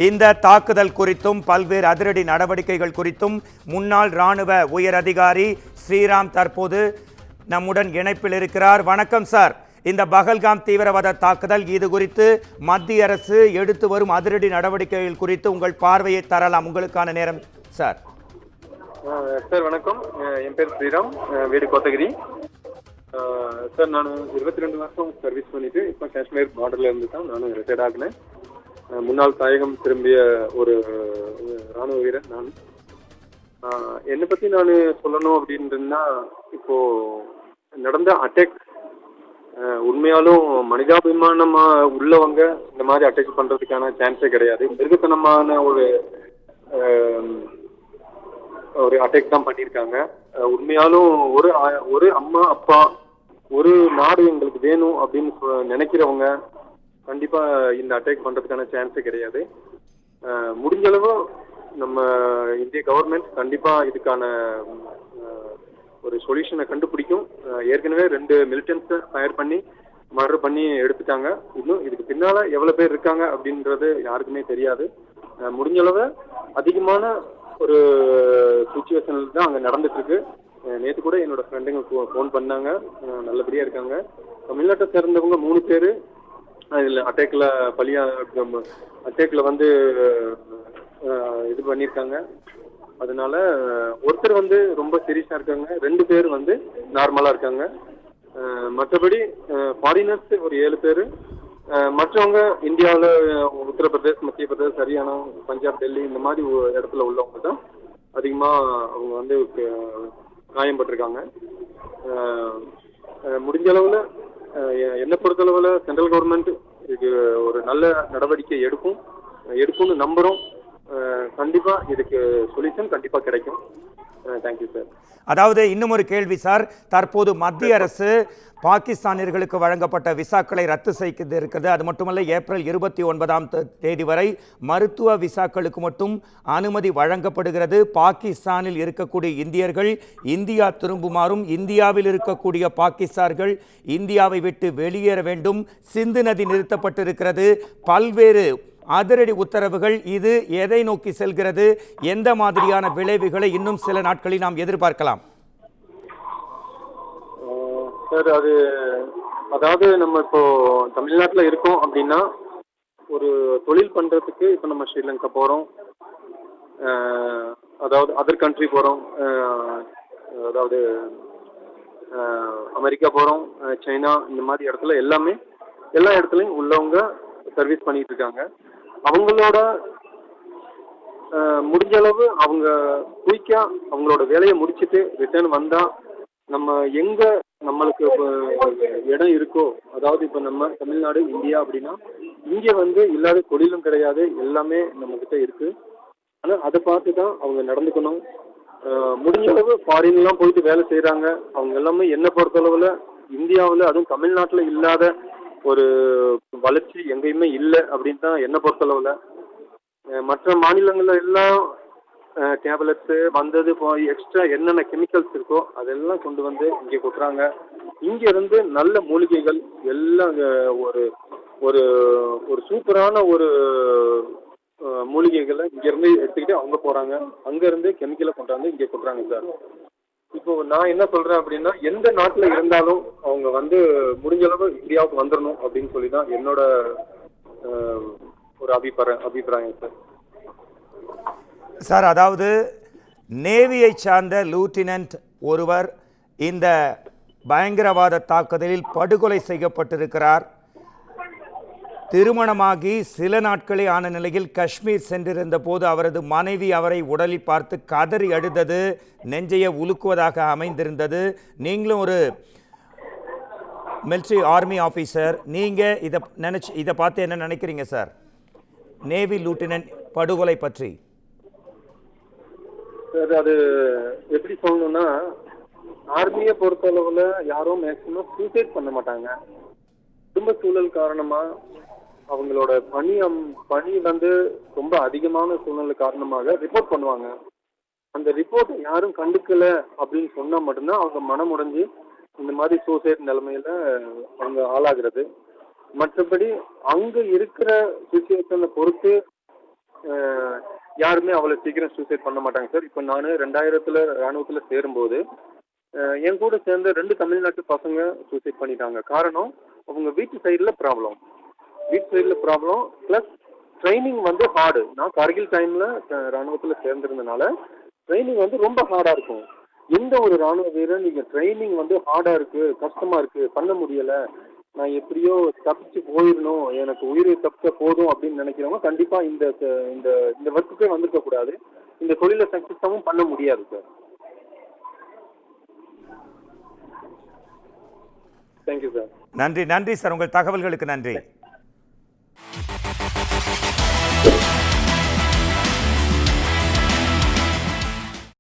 இந்த தாக்குதல் குறித்தும் பல்வேறு அதிரடி நடவடிக்கைகள் குறித்தும் முன்னாள் ராணுவ உயர் அதிகாரி ஸ்ரீராம் தற்போது நம்முடன் இணைப்பில் இருக்கிறார். வணக்கம் சார். இந்த பகல்காம் தீவிரவாத தாக்குதல் இது குறித்து மத்திய அரசு எடுத்து வரும் அதிரடி நடவடிக்கைகள் குறித்து உங்கள் பார்வையை தரலாம். உங்களுக்கான நேரம் சார். சார் வணக்கம். என் பேர் ஸ்ரீராம், வீடு கோத்தகிரி. சார் நான் 22 வருஷம் சர்வீஸ் பண்ணிட்டு இப்போ காஷ்மீர் பார்டர்ல இருந்து தான் நானும் ரிட்டையர்ட் ஆகினேன். முன்னாள் தாயகம் திரும்பிய ஒரு ராணுவ வீரர் நான். என்னை பற்றி நான் சொல்லணும் அப்படின்றதுனா, இப்போ நடந்த அட்டாக் உண்மையாலும் மனிதாபிமானமா உள்ளவங்க இந்த மாதிரி அட்டாக் பண்றதுக்கான சான்ஸே கிடையாது. மிருகத்தனமான ஒரு அட்டாக் தான் பண்ணியிருக்காங்க. உண்மையாலும் ஒரு அம்மா அப்பா ஒரு நாடு எங்களுக்கு வேணும் அப்படின்னு நினைக்கிறவங்க கண்டிப்பா இந்த அட்டாக் பண்றதுக்கான சான்ஸே கிடையாது. முடிஞ்ச அளவு நம்ம இந்திய கவர்மெண்ட் கண்டிப்பா இதுக்கான ஒரு சொல்யூஷனை கண்டுபிடிக்கும். ஏற்கனவே 2 மிலிட்டன்ஸை ஃபயர் பண்ணி மர்டர் பண்ணி எடுத்துட்டாங்க. இன்னும் இதுக்கு பின்னால எவ்வளவு பேர் இருக்காங்க அப்படின்றது யாருக்குமே தெரியாது. முடிஞ்ச அளவு அதிகமான ஒரு சுச்சுவேஷன்ல தான் அங்கே நடந்துட்டு இருக்கு. நேற்று கூட என்னோட ஃப்ரெண்டுங்க ஃபோன் பண்ணாங்க, நல்லபடியா இருக்காங்க. தமிழ்நாட்டை சேர்ந்தவங்க 3 பேர் இதில் அட்டாக்ல அட்டாக்ல இது பண்ணியிருக்காங்க. அதனால ஒருத்தர் ரொம்ப சீரியஸா இருக்காங்க, 2 பேர் நார்மலா இருக்காங்க. மற்றபடி ஃபாரினர்ஸ் ஒரு 7 பேர். மற்றவங்க இந்தியாவில் உத்தரப்பிரதேஷ், மத்திய பிரதேஷ், ஹரியானா, பஞ்சாப், டெல்லி இந்த மாதிரி இடத்துல உள்ளவங்க தான் அதிகமாக அவங்க காயம்பட்டிருக்காங்க. முடிஞ்ச அளவில் என்னை பொறுத்தளவில் சென்ட்ரல் கவர்மெண்ட் இதுக்கு ஒரு நல்ல நடவடிக்கை எடுக்கும்னு நம்புகிறோம். கண்டிப்பாக இதுக்கு சொல்யூஷன் கண்டிப்பாக கிடைக்கும். Thank you sir. அதாவது இன்னும் ஒரு கேள்வி சார். தற்போது மத்திய அரசு பாகிஸ்தானியர்களுக்கு வழங்கப்பட்ட விசாக்களை ரத்து செய்து இருக்கிறது. அது மட்டுமல்ல, ஏப்ரல் 29ஆம் தேதி வரை மருத்துவ விசாக்களுக்கு மட்டும் அனுமதி வழங்கப்படுகிறது. பாகிஸ்தானில் இருக்கக்கூடிய இந்தியர்கள் இந்தியா திரும்புமாறும், இந்தியாவில் இருக்கக்கூடிய பாகிஸ்தான்கள் இந்தியாவை விட்டு வெளியேற வேண்டும். சிந்து நதி நிறுத்தப்பட்டிருக்கிறது. பல்வேறு அதிரடி உத்தரவுகள். இது எதை நோக்கி செல்கிறது? எந்த மாதிரியான விளைவுகளை இன்னும் சில நாட்களில் நாம் எதிர்பார்க்கலாம்? சார், அதாவது நம்ம இப்போ தமிழ்நாட்டில் இருக்கோம் அப்படின்னா ஒரு தொழில் பண்றதுக்கு இப்போ நம்ம ஸ்ரீலங்கா போறோம், அதாவது அதர் கண்ட்ரி போறோம், அதாவது அமெரிக்கா போறோம், சைனா, இந்த மாதிரி இடத்துல எல்லா இடத்துலையும் உள்ளவங்க சர்வீஸ் பண்ணிட்டு இருக்காங்க. அவங்களோட முடிஞ்ச அளவு அவங்க குயிக்கா அவங்களோட வேலையை முடிச்சுட்டு ரிட்டர்ன் வந்தா நம்ம எங்க நம்மளுக்கு இடம் இருக்கோ, அதாவது இப்போ நம்ம தமிழ்நாடு இந்தியா அப்படின்னா இங்கே இல்லாத தொழிலும் கிடையாது, எல்லாமே நம்ம கிட்ட இருக்கு. ஆனால் அதை பார்த்து தான் அவங்க நடந்துக்கணும். முடிஞ்ச அளவு ஃபாரின்லாம் போயிட்டு வேலை செய்கிறாங்க. அவங்க எல்லாமே என்னை பொறுத்தளவில் இந்தியாவில், அதுவும் தமிழ்நாட்டில் இல்லாத ஒரு வளர்ச்சி எங்கேயுமே இல்லை அப்படின்னு தான் என்னை பொறுத்தளவில். மற்ற மாநிலங்கள்ல எல்லாம் டேப்லெட்ஸு எக்ஸ்ட்ரா என்னென்ன கெமிக்கல்ஸ் இருக்கோ அதெல்லாம் கொண்டு இங்கே கொட்டுறாங்க. இருந்து நல்ல மூலிகைகள் எல்லாம் ஒரு ஒரு சூப்பரான ஒரு மூலிகைகளை இங்கேருந்து எடுத்துக்கிட்டு அவங்க போகிறாங்க. அங்கேருந்து கெமிக்கலை கொண்டாந்து இங்கே கொட்டுறாங்க சார். இப்போ நான் என்ன சொல்கிறேன் அப்படின்னா, எந்த நாட்டில் இருந்தாலும் அவங்க முடிஞ்ச அளவு இந்தியாவுக்கு வந்துடணும் அப்படின்னு சொல்லி தான் என்னோட ஒரு அபிப்பிராயம் சார். சார், அதாவது நேவியை சார்ந்த லூட்டினன்ட் ஒருவர் இந்த பயங்கரவாத தாக்குதலில் படுகொலை செய்யப்பட்டிருக்கிறார். திருமணமாகி சில நாட்களே ஆன நிலையில் காஷ்மீர் சென்றிருந்த போது அவரது மனைவி அவரை உடலில் பார்த்து கதறி அழுதது நெஞ்சையை உலுக்குவதாக அமைந்திருந்தது. நீங்களும் ஒரு மிலிட்ரி ஆர்மி ஆஃபீஸர், நீங்கள் இதை பார்த்து என்ன நினைக்கிறீங்க சார், நேவி லூட்டினன்ட் படுகொலை பற்றி? சார், அது எப்படி சொல்லணும்னா, ஆர்மியை பொறுத்தளவில் யாரும் மேக்சிமம் சூசைட் பண்ண மாட்டாங்க. குடும்ப சூழல் காரணமா அவங்களோட பணி ரொம்ப அதிகமான சூழ்நிலை காரணமாக ரிப்போர்ட் பண்ணுவாங்க. அந்த ரிப்போர்ட் யாரும் கண்டுக்கல அப்படின்னு சொன்னா மட்டும்தான் அவங்க மனம் உடைஞ்சு இந்த மாதிரி சூசைட் நிலைமையில அவங்க ஆளாகிறது. மற்றபடி அங்க இருக்கிற சுச்சுவேஷனை பொறுத்து யாருமே அவ்வளோ சீக்கிரம் சூசைட் பண்ண மாட்டாங்க சார். இப்போ நான் 2000 ராணுவத்தில் சேரும்போது என் கூட சேர்ந்த 2 தமிழ்நாட்டு பசங்க சூசைட் பண்ணிட்டாங்க. காரணம் அவங்க வீட்டு சைடில் ப்ராப்ளம். ப்ளஸ் ட்ரைனிங் வந்து ஹார்டு. நான் கார்கில் டைமில் ராணுவத்தில் சேர்ந்திருந்தனால ட்ரைனிங் வந்து ரொம்ப ஹார்டாக இருக்கும். எந்த ஒரு ராணுவ வீரர் நீங்கள் ட்ரைனிங் வந்து ஹார்டாக இருக்குது, கஷ்டமாக இருக்குது, பண்ண முடியலை, நான் எப்படியோ தப்பிச்சு போயிடணும், எனக்கு உயிரை தப்பிச்ச போதும் அப்படின்னு நினைக்கிறவங்க கண்டிப்பாக இந்த இந்த இந்த ஒர்க்குக்கே வந்திருக்க கூடாது. இந்த தொழிலை சக்ஸஸாகவும் பண்ண முடியாது சார். Thank you sir. நன்றி சார், உங்கள் தகவல்களுக்கு நன்றி.